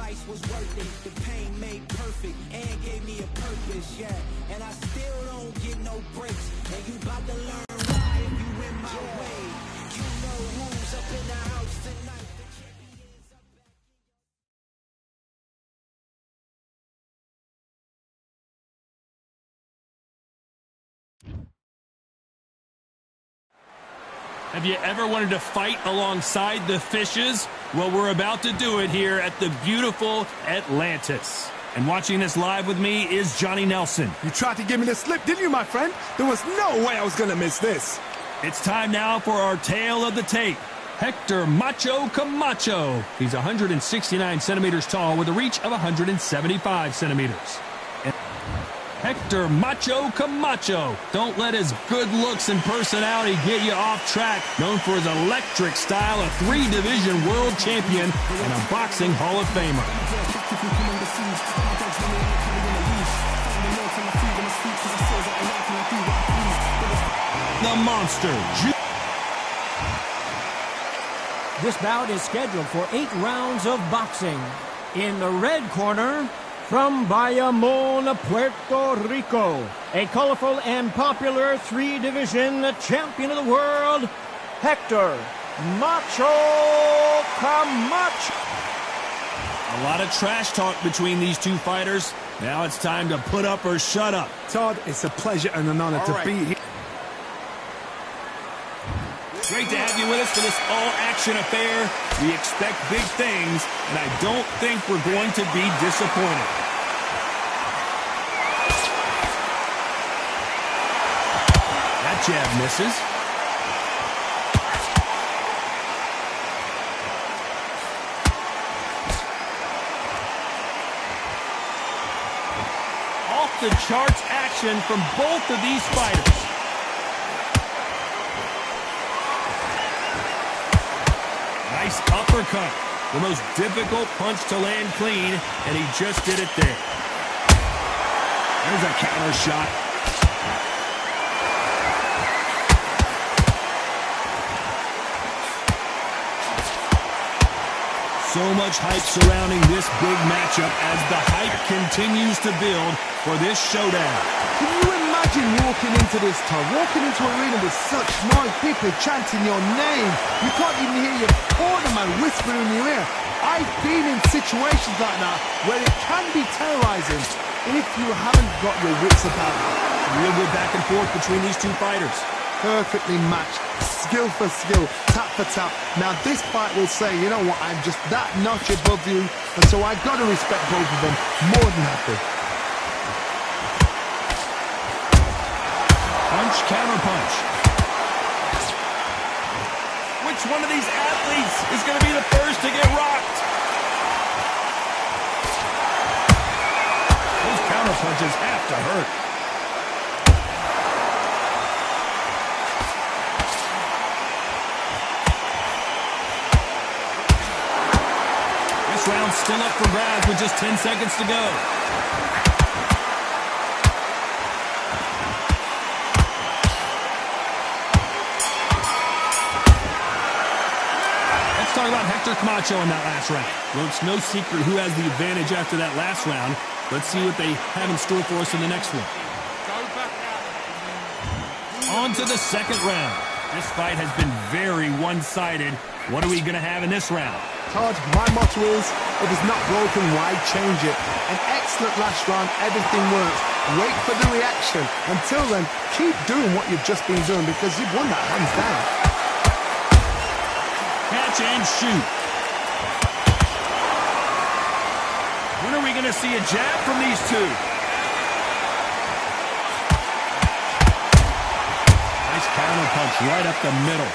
sacrifice was worth it. The pain made perfect and gave me a purpose, yeah. And I still don't get no breaks. And you about to learn why if you in my way. You know who's up in the house tonight. Have you ever wanted to fight alongside the fishes? Well, we're about to do it here at the beautiful Atlantis. And watching this live with me is Johnny Nelson. You tried to give me the slip, didn't you, my friend? There was no way I was going to miss this. It's time now for our tale of the tape. Hector Macho Camacho. He's 169 centimeters tall with a reach of 175 centimeters. Hector Macho Camacho. Don't let his good looks and personality get you off track. Known for his electric style, a 3-division world champion, and a boxing Hall of Famer. The Monster. This bout is scheduled for 8 rounds of boxing. In the red corner, from Bayamon, Puerto Rico, a colorful and popular 3-division champion of the world, Hector Macho Camacho. A lot of trash talk between these two fighters. Now it's time to put up or shut up. Todd, it's a pleasure and an honor to be here. Great to have you with us for this all-action affair. We expect big things, and I don't think we're going to be disappointed. That jab misses. Off-the-charts action from both of these fighters. Nice uppercut. The most difficult punch to land clean, and he just did it there. There's a counter shot. So much hype surrounding this big matchup as the hype continues to build for this showdown. Can you imagine walking into this, Todd? Walking into an arena with such noise, people chanting your name. You can't even hear your cornerman whispering in your ear. I've been in situations like that where it can be terrorizing if you haven't got your wits about you. Real good back and forth between these two fighters. Perfectly matched, skill for skill, tap for tap. Now this fight will say, you know what, I'm just that notch above you, and so I've got to respect both of them more than happy. Punch, counter punch. Which one of these athletes is going to be the first to get rocked? Those counter punches have to hurt. This round's still up for grabs with just 10 seconds to go. Let's talk about Hector Camacho in that last round. Well, it's no secret who has the advantage after that last round. Let's see what they have in store for us in the next one. On to the second round. This fight has been very one-sided. What are we going to have in this round? Todd, my motto is, if it's not broken, why change it? An excellent last round, everything works. Wait for the reaction. Until then, keep doing what you've just been doing because you've won that hands down. Catch and shoot. When are we going to see a jab from these two? Nice counter punch right up the middle.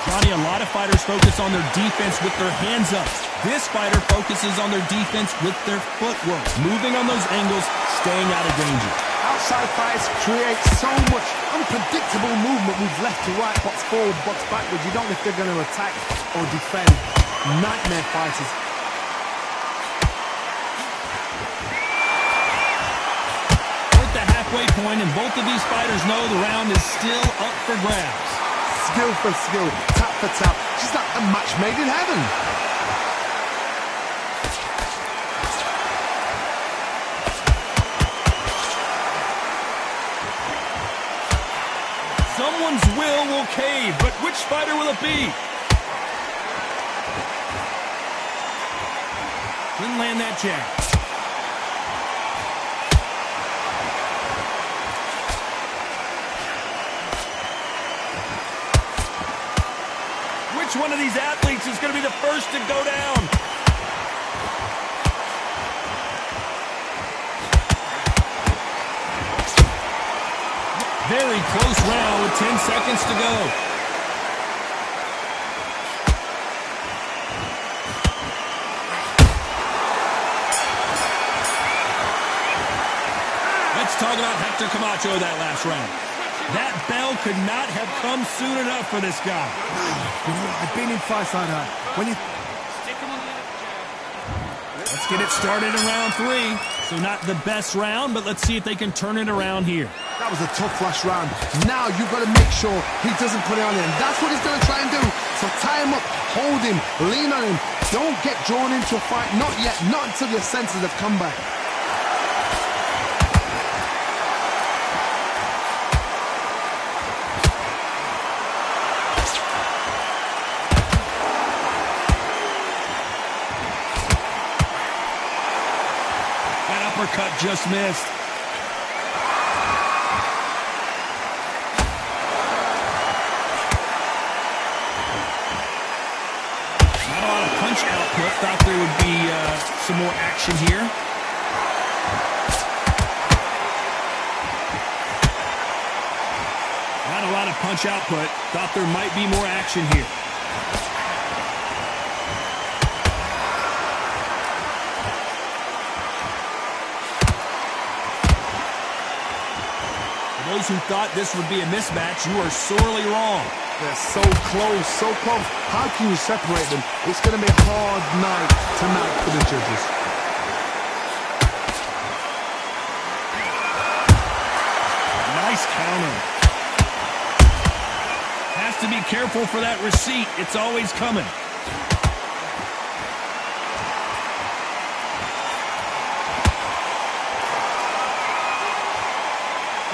Johnny, a lot of fighters focus on their defense with their hands up. This fighter focuses on their defense with their footwork, moving on those angles, staying out of danger. Outside fights create so much unpredictable movement. Moves left to right, box forward, box backwards. You don't know if they're going to attack or defend. Nightmare fighters. We're at the halfway point, and both of these fighters know the round is still up for grabs. skill for skill, tap for tap. She's like a match made in heaven. Someone's will cave, but which fighter will it be? Couldn't land that jab. Which one of these athletes is going to be the first to go down? Very close round with 10 seconds to go. Let's talk about Hector Camacho that last round. That bell could not have come soon enough for this guy. You know, I've been in fights like that. When you... Let's get it started in round 3. So not the best round, but let's see if they can turn it around here. That was a tough last round. Now you've got to make sure he doesn't put it on him. That's what he's going to try and do. So tie him up, hold him, lean on him. Don't get drawn into a fight. Not yet. Not until your senses have come back. That uppercut just missed. Output. Thought there would be some more action here. Not a lot of punch output. Thought there might be more action here. For those who thought this would be a mismatch, you are sorely wrong. They're so close, so close. How can you separate them? It's going to be a hard night tonight for the judges. Nice counter. Has to be careful for that receipt. It's always coming.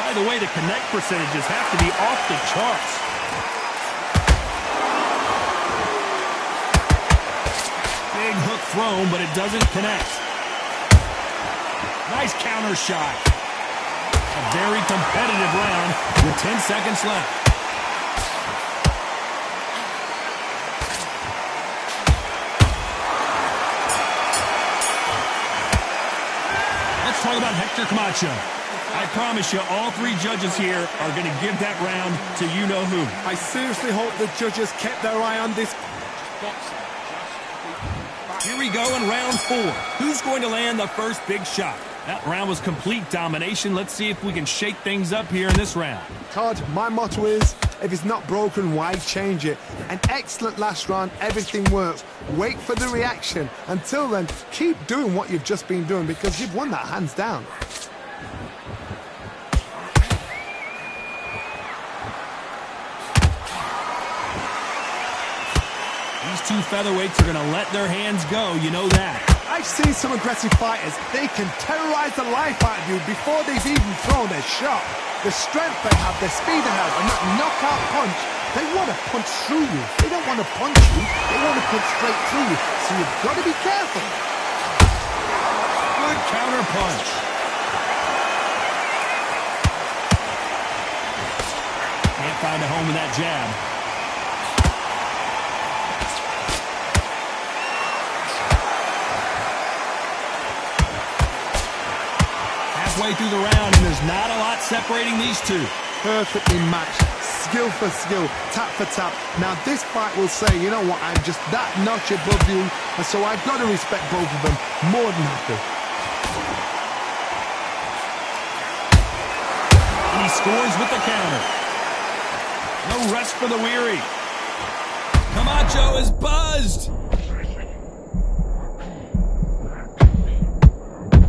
By the way, the connect percentages have to be off the charts. Big hook thrown, but it doesn't connect. Nice counter shot. A very competitive round with 10 seconds left. Let's talk about Hector Camacho. I promise you, all 3 judges here are going to give that round to you-know-who. I seriously hope the judges kept their eye on this. Here we go in round 4. Who's going to land the first big shot? That round was complete domination. Let's see if we can shake things up here in this round. Todd, my motto is, if it's not broken, why change it? An excellent last round, everything works. Wait for the reaction. Until then, keep doing what you've just been doing because you've won that hands down. These 2 featherweights are going to let their hands go, you know that. I've seen some aggressive fighters. They can terrorize the life out of you before they've even thrown their shot. The strength they have, the speed they have, and that knockout punch, they want to punch through you. They don't want to punch you. They want to punch straight through you. So you've got to be careful. Good counter punch. Can't find a home with that jab. Halfway through the round, and there's not a lot separating these 2. Perfectly matched, skill for skill, tap for tap. Now this fight will say, you know what, I'm just that notch above you, and so I've got to respect both of them more than happy. And he scores with the counter. No rest for the weary. Camacho is buzzed.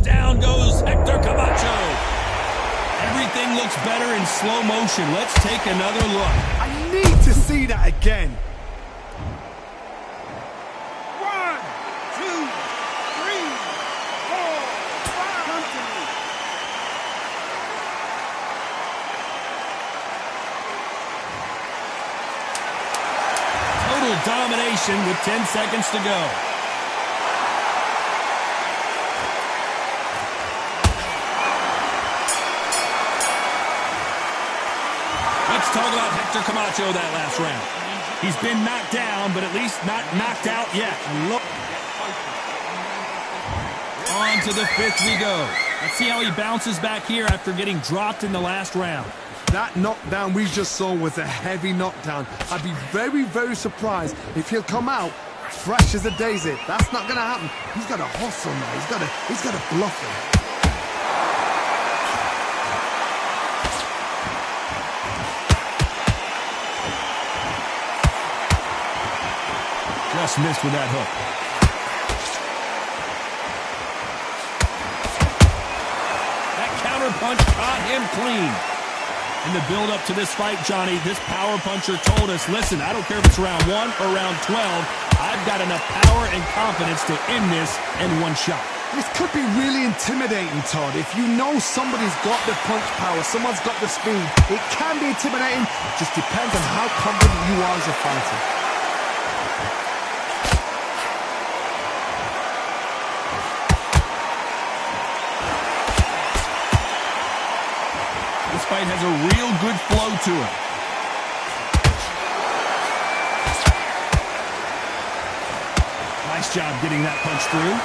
Down goes Hector Camacho. Everything looks better in slow motion. Let's take another look. I need to see that again. 1, 2, 3, 4, 5. Continue. Total domination with 10 seconds to go. Let's talk about Hector Camacho that last round. He's been knocked down, but at least not knocked out yet. On to the fifth we go. Let's see how he bounces back here after getting dropped in the last round. That knockdown we just saw was a heavy knockdown. I'd be very, very surprised if he'll come out fresh as a daisy. That's not going to happen. He's got to hustle now. He's got to bluff him. Just missed with that hook. That counter punch caught him clean. In the build-up to this fight, Johnny, this power puncher told us, listen, I don't care if it's round 1 or round 12, I've got enough power and confidence to end this in one shot. This could be really intimidating, Todd. If you know somebody's got the punch power, someone's got the speed, it can be intimidating. Just depends on how confident you are as a fighter. This fight has a real good flow to it. Nice job getting that punch through.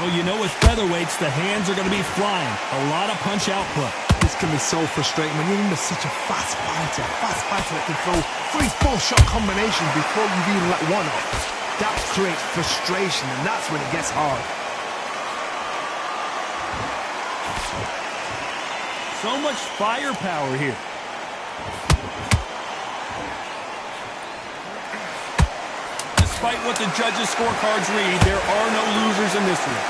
Well, you know with featherweights, the hands are going to be flying. A lot of punch output. This can be so frustrating when you're under such a fast fighter that can throw 3-4 shot combinations before you've even let one off. That creates frustration, and that's when it gets hard. So much firepower here. Despite what the judges' scorecards read, there are no losers in this one.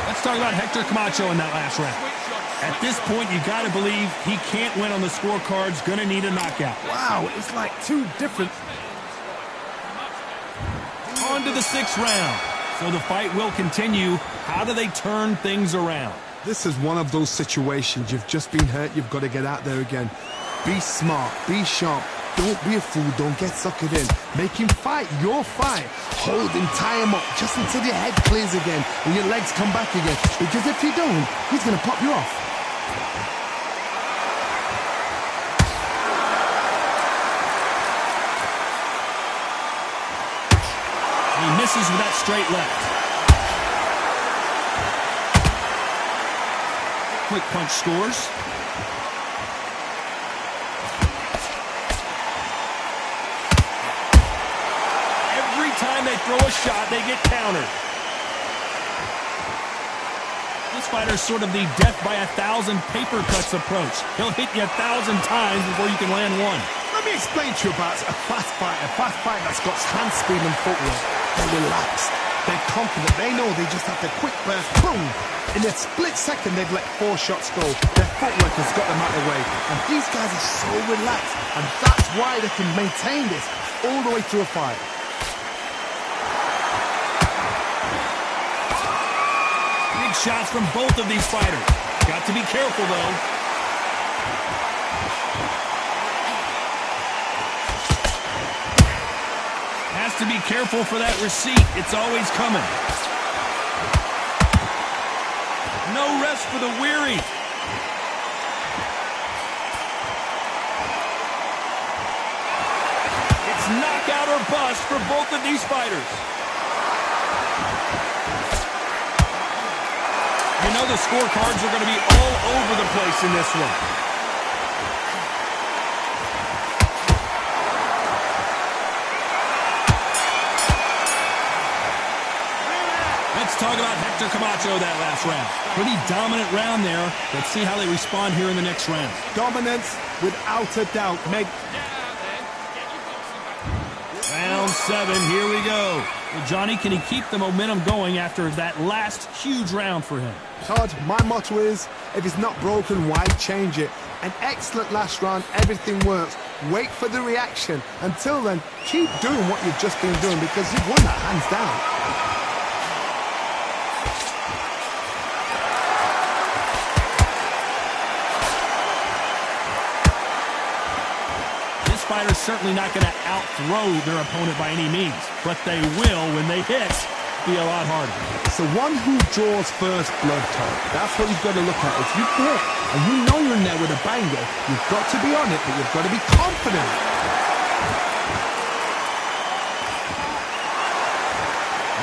Let's talk about Hector Camacho in that last round. At this point, you got to believe he can't win on the scorecards, going to need a knockout. Wow, it's like two different... On to the sixth round. So the fight will continue. How do they turn things around? This is one of those situations. You've just been hurt. You've got to get out there again. Be smart. Be sharp. Don't be a fool. Don't get suckered in. Make him fight your fight. Hold him, tie him up just until your head clears again and your legs come back again. Because if you don't, he's going to pop you off. He misses with that straight left. Quick punch scores. Every time they throw a shot, they get countered. This fighter's sort of the death by 1,000 paper cuts approach. He'll hit you 1,000 times before you can land one. Let me explain to you about a fast fighter that's got hand speed and footwork. They're relaxed. They're confident. They know they just have to quick burst. Boom! In a split second, they've let 4 shots go. Their footwork has got them out of the way. And these guys are so relaxed. And that's why they can maintain this all the way through a fight. Big shots from both of these fighters. Got to be careful, though. Has to be careful for that receipt. It's always coming. No rest for the weary. It's knockout or bust for both of these fighters. You know the scorecards are going to be all over the place in this one. Let's Let's talk about Hector Camacho that last round. Pretty dominant round there. Let's see how they respond here in the next round. Dominance, without a doubt. Round 7, here we go. Well, Johnny, can he keep the momentum going after that last huge round for him? Todd, my motto is, if it's not broken, why change it? An excellent last round, everything works. Wait for the reaction. Until then, keep doing what you've just been doing because you've won that hands down. This fighter's certainly not going to out-throw their opponent by any means, but they will, when they hit, be a lot harder. It's the one who draws first blood, Todd. That's what you've got to look at. If you hit and you know you're in there with a banger, you've got to be on it, but you've got to be confident.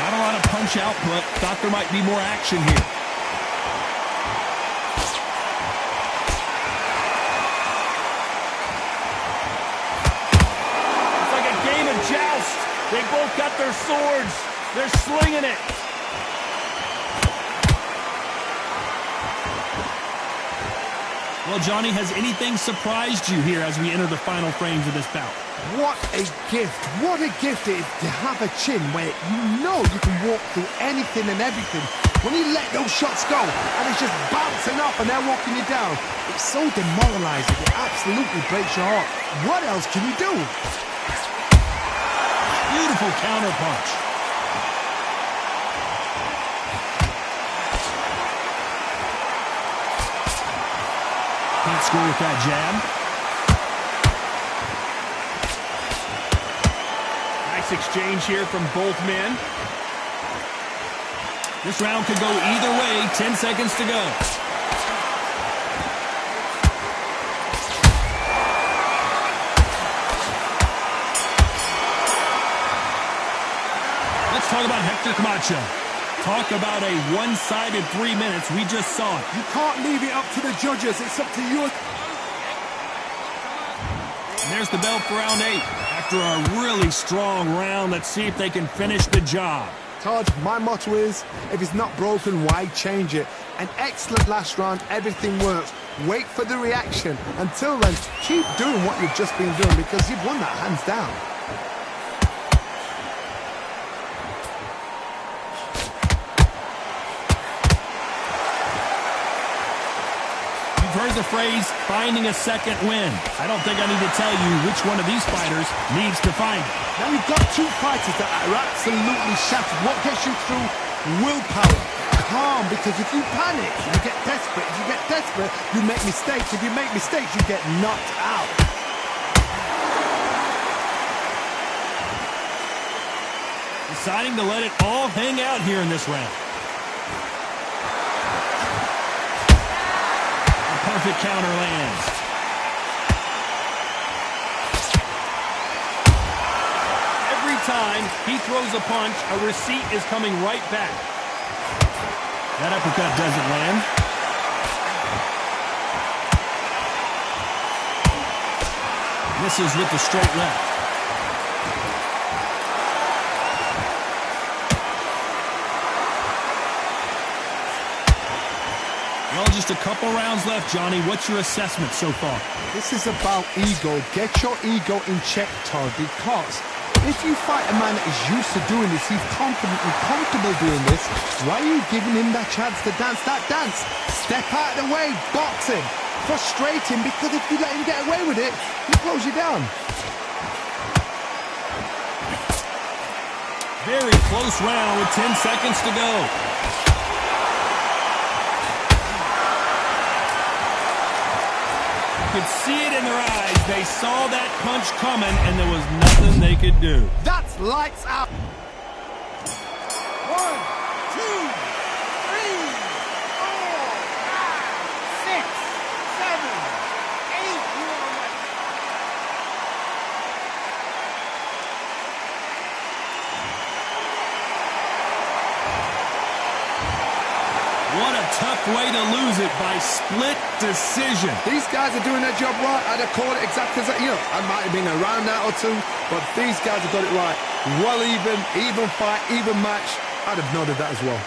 Not a lot of punch output. Thought there might be more action here. It's like a game of joust. They both got their swords. They're slinging it. Well, Johnny, has anything surprised you here as we enter the final frames of this bout? What a gift. What a gift it is to have a chin where you know you can walk through anything and everything. When you let those shots go and it's just bouncing off and they're walking you down, it's so demoralizing. It absolutely breaks your heart. What else can you do? Beautiful counter punch. Can't score with that jab. Nice exchange here from both men. This round could go either way. 10 seconds to go. Let's talk about Hector Camacho. Talk about a one-sided 3 minutes. We just saw it. You can't leave it up to the judges. It's up to you. And there's the bell for round 8. After a really strong round, let's see if they can finish the job. Todd, my motto is, if it's not broken, why change it? An excellent last round, everything works. Wait for the reaction. Until then, keep doing what you've just been doing because you've won that hands down. You've heard the phrase, finding a second win. I don't think I need to tell you which one of these fighters needs to find it. Now you've got two fighters that are absolutely shattered. What gets you through? Willpower. Calm, because if you panic, you get desperate. If you get desperate, you make mistakes. If you make mistakes, you get knocked out. Deciding to let it all hang out here in this round. Perfect counter lands. Every time he throws a punch, a receipt is coming right back. That uppercut doesn't land. Misses with the straight left. Well, just a couple rounds left, Johnny. What's your assessment so far? This is about ego. Get your ego in check, Todd, because if you fight a man that is used to doing this, he's confident and comfortable doing this, why are you giving him that chance to dance that dance? Step out of the way, box him, frustrate him, because if you let him get away with it, he close you down. Very close round with 10 seconds to go. Could see it in their eyes. They saw that punch coming, and there was nothing they could do. That's lights out. 1, 2, 3, 4, 5, 6, 7, 8. You are right. What a tough way to lose it by split decision. These guys are doing their job right. I'd have called it exactly as that. You know, I might have been a round out or two, but these guys have got it right. Well even fight, even match. I'd have noted that as well.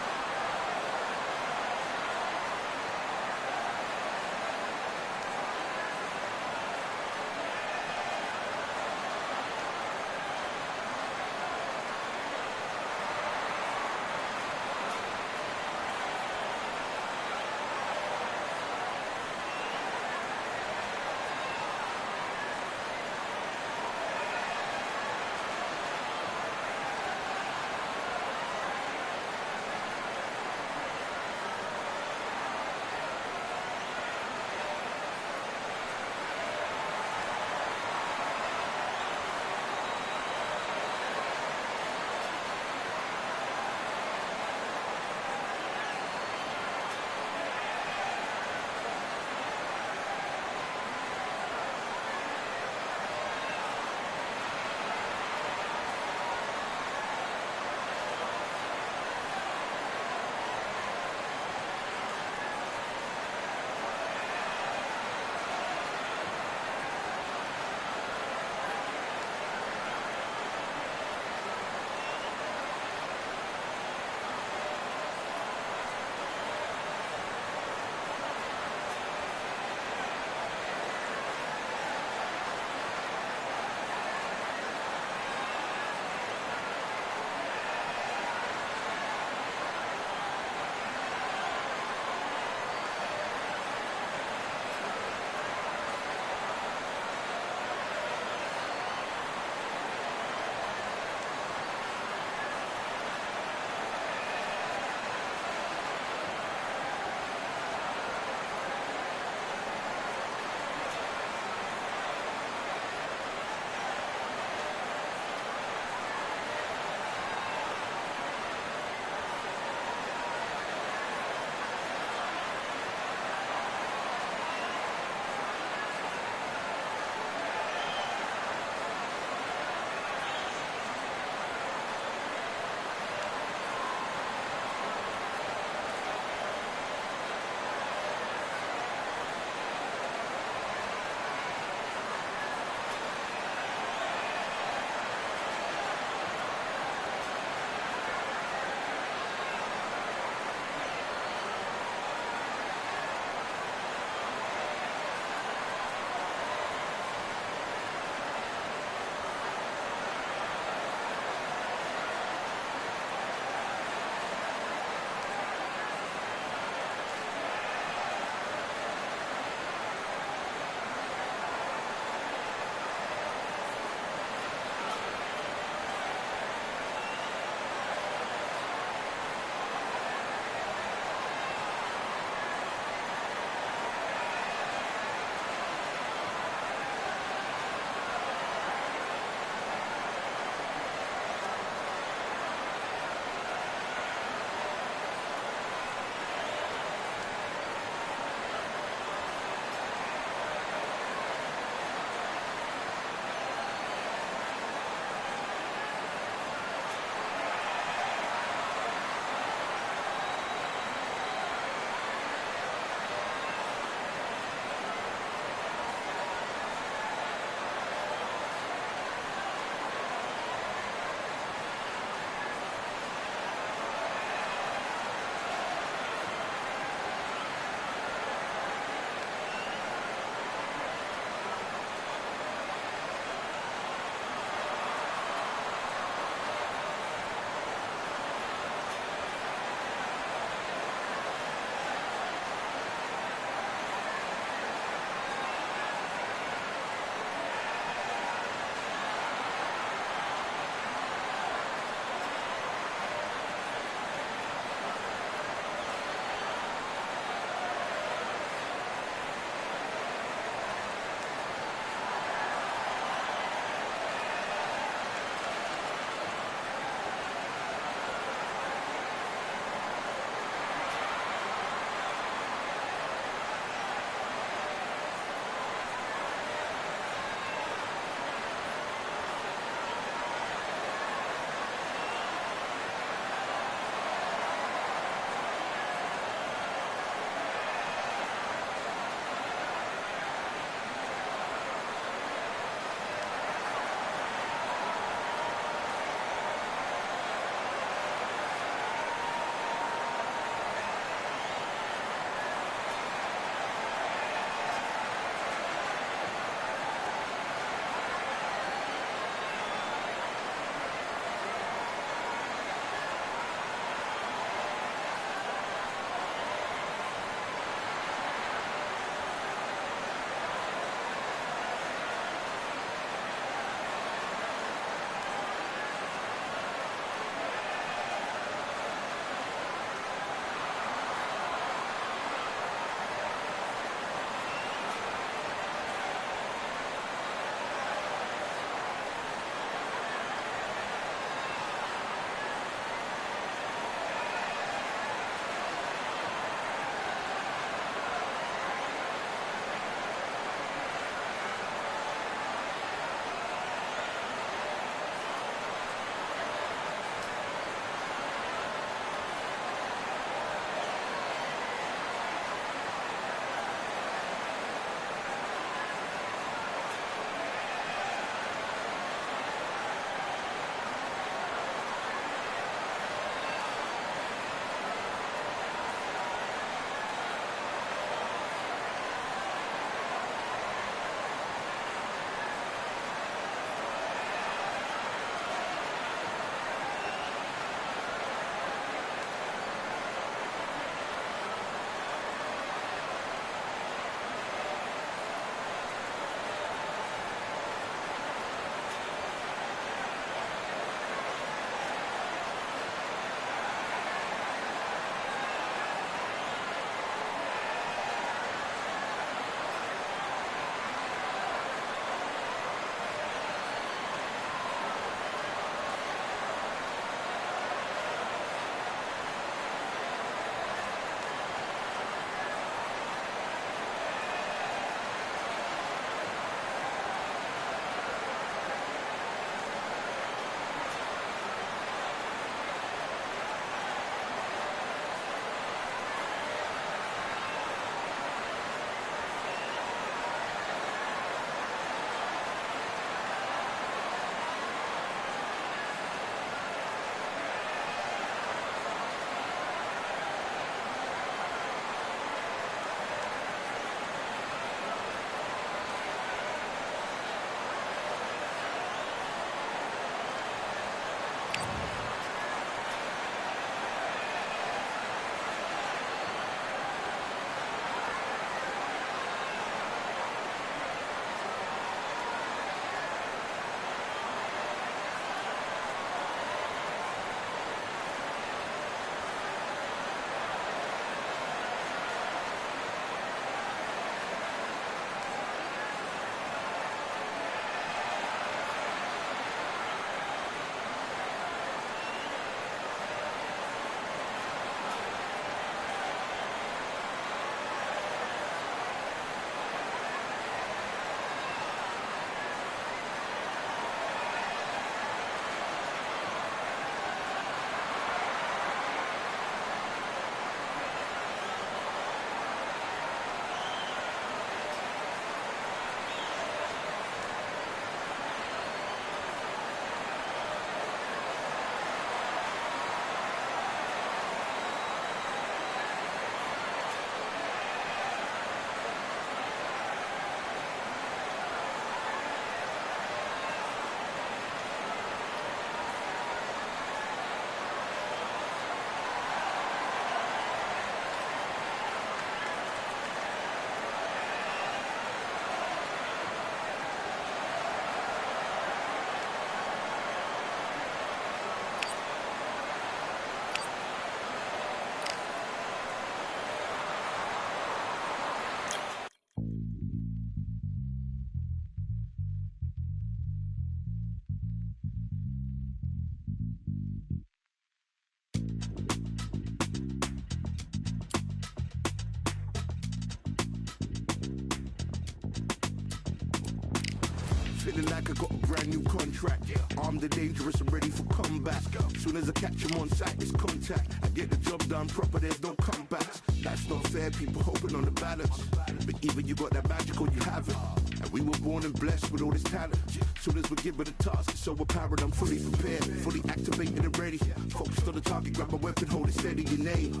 feeling like I got a brand new contract. Armed and dangerous, I'm ready for combat. Soon as I catch him on sight, it's contact. I get the job done proper, there's no comebacks. That's not fair, people hoping on the balance. But either you got that magic or you haven't. And we were born and blessed with all this talent. Soon as we give it a task, it's so apparent I'm fully prepared, fully activated and ready. Focused on the target, grab my weapon, hold it steady, your name.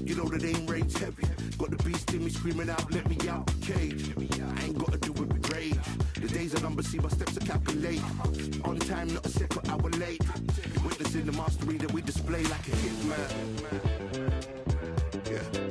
You know that aim range heavy. Got the beast in me screaming out, let me out the cage. I ain't gotta do it with rage. The days are numbered, see my steps are calculate. On time, not a second hour late. Witnessing the mastery that we display like a hitman. Yeah.